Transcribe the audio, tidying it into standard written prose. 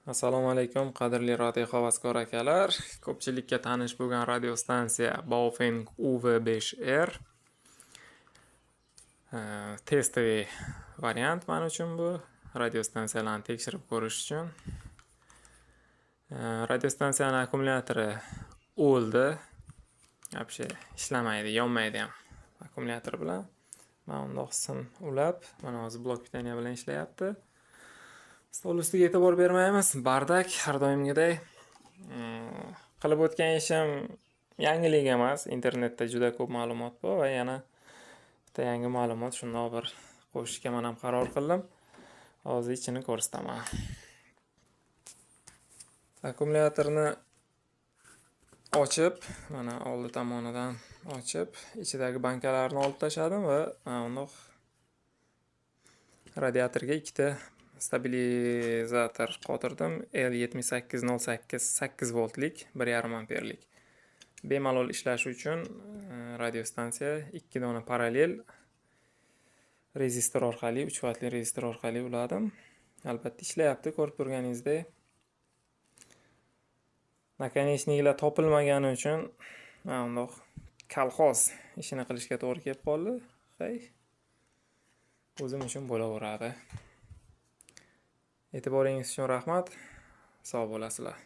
Assalomu alaykum, qadrli radio havaskor akalar. Ko'pchilikka tanish bo'lgan radio stansiya Baofeng UV5R. Testoviy variant men uchun bu. Radio stansiyalarni tekshirib ko'rish uchun. Radio stansiyaning akkumulyatori o'ldi. Вообще ishlamaydi, yonmaydi ham akkumulyator bilan. Men undoq sim ulab, mana hozir blok pitaniya bilan ishlayapti. Stol ustiga e'tibor bermaymiz. Bardak har doimgidek. Qilib o'tgan ishim yangilik emas. Internetda juda ko'p ma'lumot bor va yana bitta yangi ma'lumot shundoq bir qo'shishga men ham qaror qildim. Hozir ichini ko'rsataman. Akkumulyatorni ochib, mana oldi tomonidan ochib, ichidagi bankalarni olib tashladim va undoq radiatorga ikkita stabilizator qotirdim. L7808 8 voltlik 1,5 amperlik. Bemalol ishlashi uchun radio stansiya 2 dona parallel rezistor orqali, 3 vatli rezistor orqali uladim. Albatta ishlayapti, ko'rib turganingizdek. Nakonechniklar topilmagani uchun mana bundoq kolxoz ishini qilishga to'g'ri kelib qoldi. Hay. O'zim uchun bo'laveradi. E'tiboringiz uchun rahmat. Sog' bo'lasizlar.